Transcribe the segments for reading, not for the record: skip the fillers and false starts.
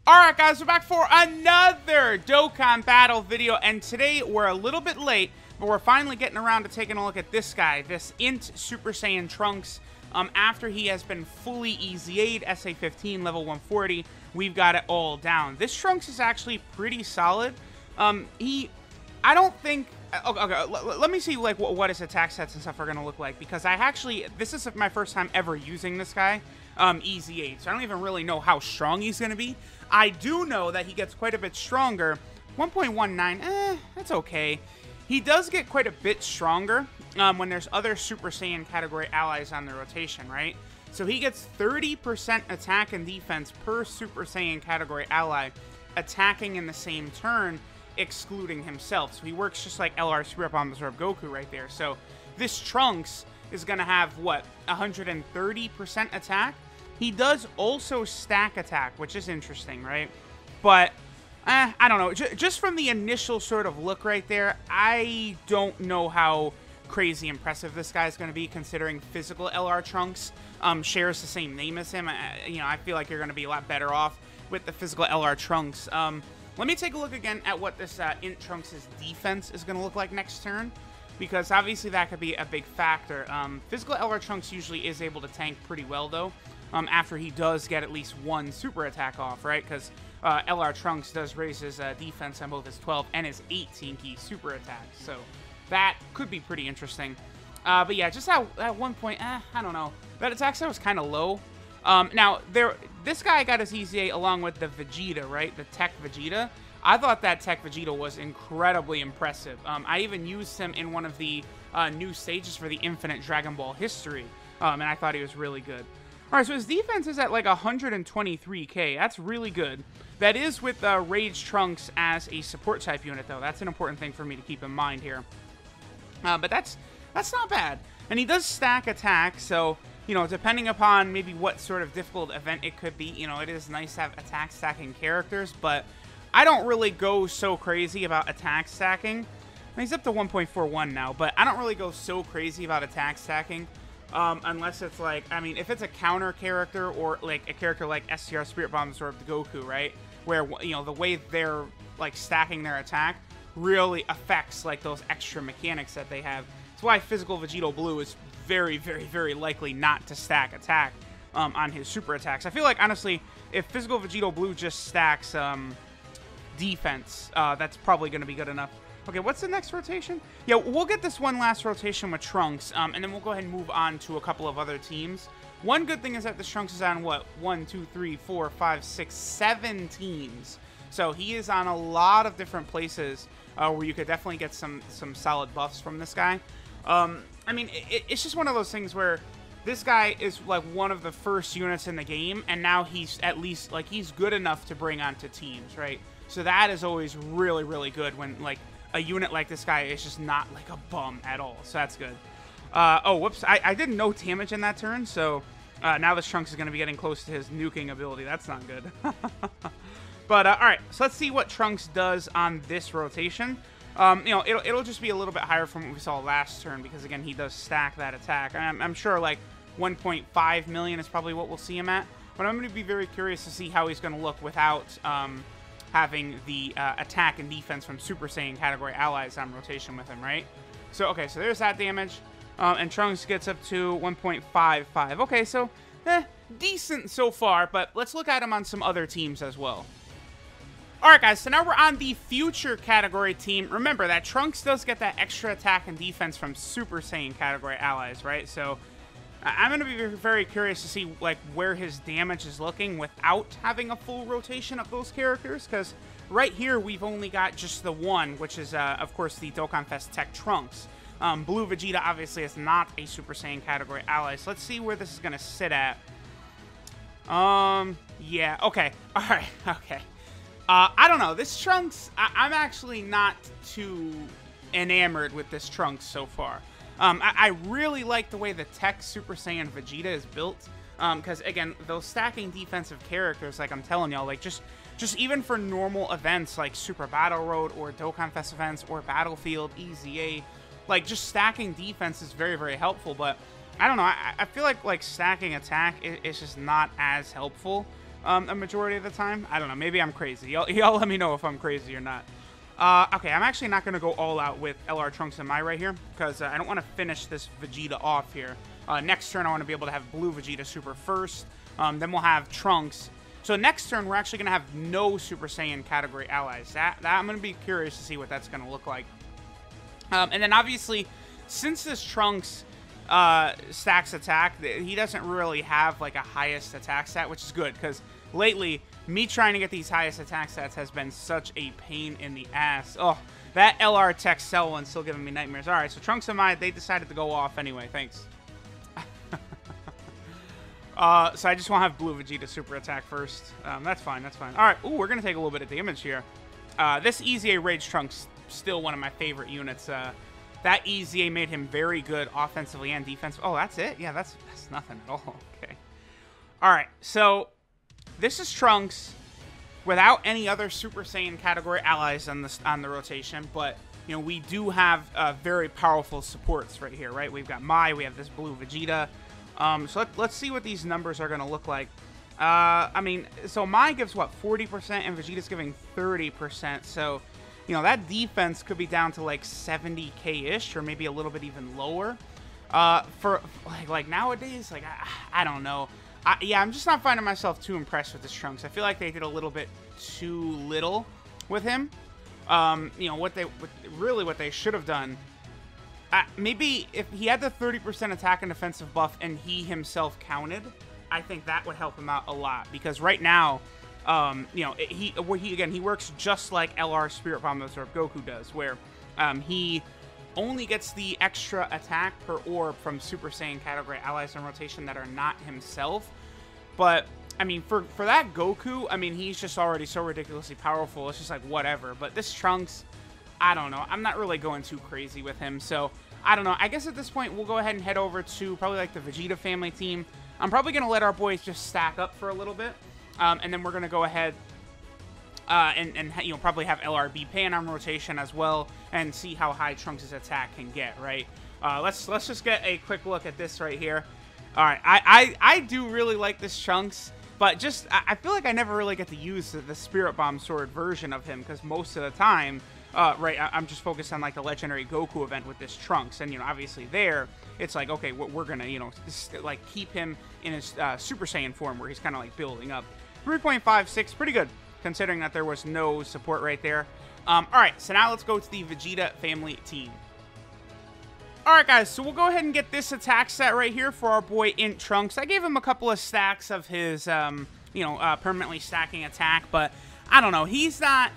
Alright guys, we're back for another Dokkan battle video, and today we're a little bit late, but we're finally getting around to taking a look at this guy, this INT Super Saiyan Trunks. After he has been fully EZA'd, SA-15, level 140, we've got it all down. This Trunks is actually pretty solid. I don't think... Okay, let me see like what his attack sets and stuff are going to look like, because this is my first time ever using this guy, EZA, so I don't even really know how strong he's going to be. I do know that he gets quite a bit stronger. 1.19, that's okay. He does get quite a bit stronger when there's other Super Saiyan category allies on the rotation, right? So he gets 30% attack and defense per Super Saiyan category ally attacking in the same turn, excluding himself. So he works just like LR Spirit Bomb Absorb Goku right there. So this Trunks is going to have, what, 130% attack? He does also stack attack, which is interesting, right? But, I don't know. Just from the initial sort of look right there, I don't know how crazy impressive this guy is going to be, considering physical LR Trunks shares the same name as him. I feel like you're going to be a lot better off with the physical LR Trunks. Let me take a look again at what this INT Trunks' defense is going to look like next turn, because obviously that could be a big factor. Physical LR Trunks usually is able to tank pretty well, though, after he does get at least one super attack off, right? Because LR Trunks does raise his defense on both his 12 and his 18 key super attacks, so that could be pretty interesting. But yeah, just at one point, I don't know. That attack set was kind of low. Now, this guy got his EZA along with the Vegeta, right? The Tech Vegeta. I thought that Tech Vegeta was incredibly impressive. I even used him in one of the new stages for the Infinite Dragon Ball history, and I thought he was really good. Alright, so his defense is at like 123k. That's really good. That is with Rage Trunks as a support type unit, though. That's an important thing for me to keep in mind here. But that's not bad. And he does stack attack, so, you know, depending upon maybe what sort of difficult event it could be, you know, it is nice to have attack stacking characters, but I don't really go so crazy about attack stacking. He's up to 1.41 now, but I don't really go so crazy about attack stacking. Unless it's like, I mean, if it's a counter character or like a character like STR Spirit Bomb Absorbed Goku, right? Where, you know, the way they're like stacking their attack really affects like those extra mechanics that they have. That's why Physical Vegito Blue is very, very, very likely not to stack attack on his super attacks. I feel like, honestly, if Physical Vegito Blue just stacks defense, that's probably going to be good enough. Okay, what's the next rotation? Yeah, we'll get this one last rotation with Trunks, and then we'll go ahead and move on to a couple of other teams. One good thing is that this Trunks is on, what, 1, 2, 3, 4, 5, 6, 7 teams. So he is on a lot of different places where you could definitely get some solid buffs from this guy. I mean, it's just one of those things where this guy is, like, one of the first units in the game, and now he's at least, like, he's good enough to bring onto teams, right? So that is always really, really good when, like, a unit like this guy is just not like a bum at all, so that's good. Oh, whoops, I did no damage in that turn, so now this Trunks is going to be getting close to his nuking ability. That's not good. But, alright, so let's see what Trunks does on this rotation. You know, it'll just be a little bit higher from what we saw last turn, because, again, he does stack that attack. I'm sure, like, 1.5 million is probably what we'll see him at, but I'm going to be very curious to see how he's going to look without having the attack and defense from Super Saiyan category allies on rotation with him, right? So, okay, so there's that damage. And Trunks gets up to 1.55. Okay, so, decent so far, but let's look at him on some other teams as well. Alright, guys, so now we're on the future category team. Remember that Trunks does get that extra attack and defense from Super Saiyan category allies, right? So, I'm going to be very curious to see, like, where his damage is looking without having a full rotation of those characters, because right here we've only got just the one, which is, of course, the Dokkan Fest Tech Trunks. Blue Vegeta obviously is not a Super Saiyan category ally, so let's see where this is going to sit at. Yeah, okay, alright, okay. I don't know, this Trunks, I'm actually not too enamored with this Trunks so far. I really like the way the Tech Super Saiyan Vegeta is built, because, again, those stacking defensive characters, like I'm telling y'all, like, just even for normal events like Super Battle Road or Dokkan Fest events or Battlefield, EZA, like, just stacking defense is very, very helpful, but I don't know, I feel like stacking attack is just not as helpful. a majority of the time. I don't know. Maybe I'm crazy. Y'all let me know if I'm crazy or not. Okay, I'm actually not going to go all out with LR Trunks and Mai right here, because I don't want to finish this Vegeta off here. Next turn, I want to be able to have Blue Vegeta Super first. Then we'll have Trunks. So next turn, we're actually going to have no Super Saiyan category allies. That I'm going to be curious to see what that's going to look like. And then obviously, since this Trunks stacks attack, he doesn't really have like a highest attack stat, which is good, because lately, me trying to get these highest attack stats has been such a pain in the ass. Oh, that LR Tech Cell one's still giving me nightmares. All right, so Trunks and Mai, they decided to go off anyway. Thanks. So I just want to have Blue Vegeta super attack first. That's fine, that's fine. All right, ooh, we're going to take a little bit of damage here. This EZA Rage Trunks, still one of my favorite units. That EZA made him very good offensively and defensively. Oh, that's it? Yeah, that's nothing at all. Okay. All right, so this is Trunks without any other Super Saiyan category allies on the rotation, but you know, we do have very powerful supports right here, right? We've got Mai, we have this Blue Vegeta. So let's see what these numbers are going to look like. I mean, so Mai gives, what, 40%, and Vegeta's giving 30%, so, you know, that defense could be down to, like, 70k-ish, or maybe a little bit even lower. For, like nowadays, like, I don't know. Yeah, I'm just not finding myself too impressed with this Trunks. I feel like they did a little bit too little with him. You know, what they should have done, maybe if he had the 30% attack and defensive buff and he himself counted, I think that would help him out a lot. Because right now, you know, he works just like LR Spirit Bomb Absorb Goku does, where he only gets the extra attack per orb from Super Saiyan category allies in rotation that are not himself. But I mean, for that Goku, I mean, he's just already so ridiculously powerful. It's just like whatever. But this Trunks, I don't know. I'm not really going too crazy with him. So I don't know. I guess at this point, we'll go ahead and head over to probably like the Vegeta family team. I'm probably going to let our boys just stack up for a little bit. And then we're going to go ahead and you know, probably have LRB Pan on rotation as well, and see how high Trunks' attack can get, right? Let's just get a quick look at this right here. All right, I do really like this Trunks, but just I feel like I never really get to use the Spirit Bomb Sword version of him, because most of the time, right, I'm just focused on like the Legendary Goku event with this Trunks, and you know, obviously there it's like, okay, we're gonna, you know, like keep him in his Super Saiyan form where he's kind of like building up. 3.56, pretty good, considering that there was no support right there. Alright, so now let's go to the Vegeta family team. Alright guys, so we'll go ahead and get this attack set right here for our boy Int Trunks. I gave him a couple of stacks of his, you know, permanently stacking attack, but I don't know, he's not...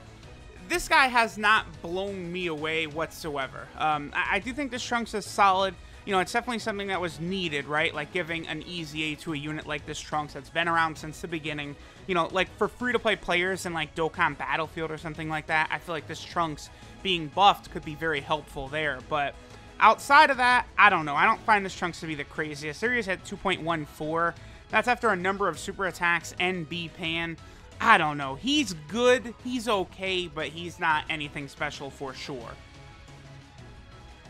This guy has not blown me away whatsoever. I do think this Trunks is solid. You know, it's definitely something that was needed, right? Like giving an EZA to a unit like this Trunks that's been around since the beginning. You know, like for free-to-play players in like Dokkan Battlefield or something like that, I feel like this Trunks being buffed could be very helpful there. But outside of that, I don't know. I don't find this Trunks to be the craziest. There he is at 2.14. That's after a number of super attacks and B-Pan. I don't know. He's good. He's okay, but he's not anything special for sure.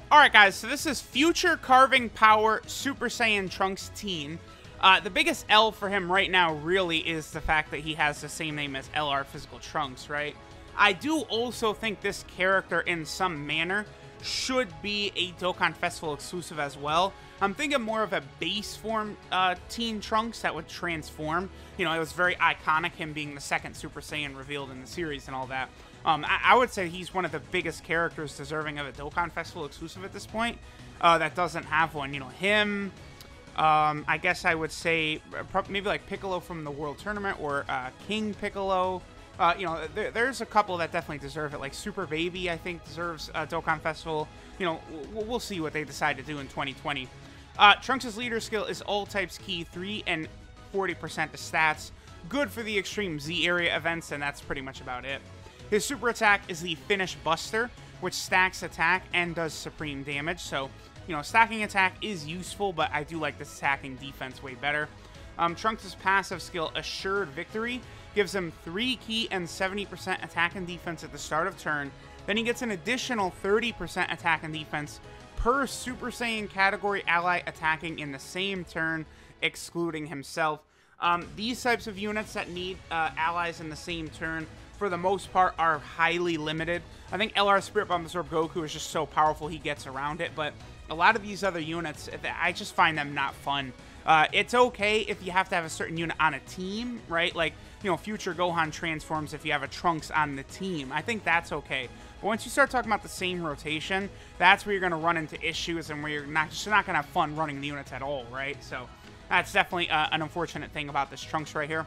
Alright guys, so this is Future Carving Power Super Saiyan Trunks Teen. The biggest L for him right now really is the fact that he has the same name as LR Physical Trunks, right? I do also think this character in some manner should be a Dokkan Festival exclusive as well. I'm thinking more of a base form Teen Trunks that would transform. You know, it was very iconic, him being the second Super Saiyan revealed in the series and all that. I would say he's one of the biggest characters deserving of a Dokkan Festival exclusive at this point that doesn't have one. You know, him, I guess I would say maybe like Piccolo from the World Tournament, or King Piccolo. You know, there's a couple that definitely deserve it. Like Super Baby, I think, deserves a Dokkan Festival. You know, we'll see what they decide to do in 2020. Trunks' leader skill is all types key, 3 and 40% to stats. Good for the Extreme Z area events, and that's pretty much about it. His super attack is the Finish Buster, which stacks attack and does supreme damage. So, you know, stacking attack is useful, but I do like this attacking defense way better. Trunks' passive skill, Assured Victory, gives him 3 key and 70% attack and defense at the start of turn. Then he gets an additional 30% attack and defense per Super Saiyan category ally attacking in the same turn, excluding himself. These types of units that need allies in the same turn, for the most part, are highly limited. I think LR Spirit Bomb Absorb Goku is just so powerful he gets around it, but a lot of these other units, I just find them not fun. It's okay if you have to have a certain unit on a team, right? Like, you know, Future Gohan transforms if you have a Trunks on the team. I think that's okay. But once you start talking about the same rotation, that's where you're going to run into issues and where you're just not going to have fun running the units at all, right? So that's definitely an unfortunate thing about this Trunks right here.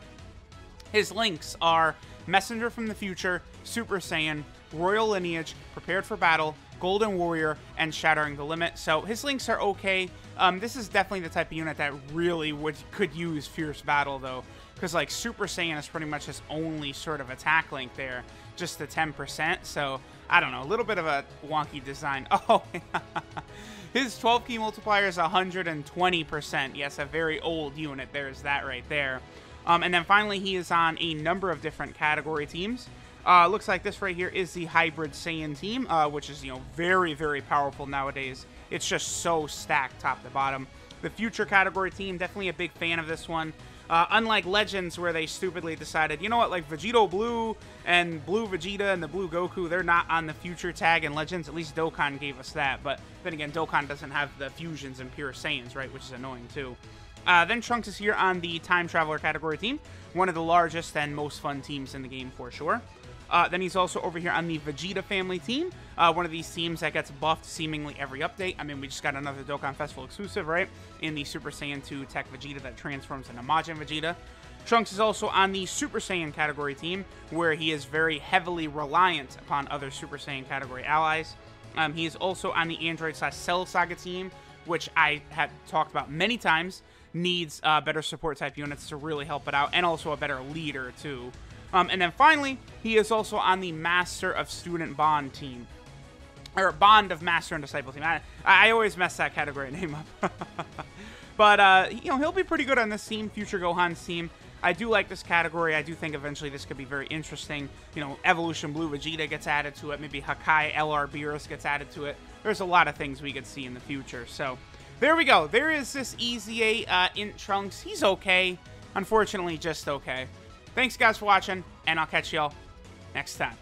His links are Messenger from the Future, Super Saiyan, Royal Lineage, Prepared for Battle, Golden Warrior, and Shattering the Limit. So his links are okay. This is definitely the type of unit that really could use Fierce Battle, though, because like Super Saiyan is pretty much his only sort of attack link there, just the 10%. So I don't know, a little bit of a wonky design. Oh, his 12 key multiplier is 120%. Yes, a very old unit. There's that right there. And then finally, he is on a number of different category teams. Looks like this right here is the Hybrid Saiyan team, which is, you know, very, very powerful nowadays. It's just so stacked top to bottom. The Future category team, definitely a big fan of this one. Unlike Legends, where they stupidly decided, you know what, like Vegito Blue and Blue Vegeta and the Blue Goku, they're not on the Future tag in Legends. At least Dokkan gave us that. But then again, Dokkan doesn't have the fusions and pure Saiyans, right, which is annoying too. Then Trunks is here on the Time Traveler category team, one of the largest and most fun teams in the game for sure. Then he's also over here on the Vegeta family team, one of these teams that gets buffed seemingly every update. I mean, we just got another Dokkan Festival exclusive, right, in the Super Saiyan 2 Tech Vegeta that transforms into Majin Vegeta. Trunks is also on the Super Saiyan category team, where he is very heavily reliant upon other Super Saiyan category allies. He is also on the Android/Cell Saga team, which I have talked about many times, needs better support type units to really help it out, and also a better leader too. And then finally, he is also on the Master of Student Bond team, or Bond of Master and Disciple team. I always mess that category name up. But you know, he'll be pretty good on this team, Future Gohan's team. I do like this category. I do think eventually this could be very interesting. You know, Evolution Blue Vegeta gets added to it. Maybe Hakai LR Beerus gets added to it. There's a lot of things we could see in the future. So there we go. There is this EZA INT Trunks. He's okay. Unfortunately, just okay. Thanks, guys, for watching, and I'll catch y'all next time.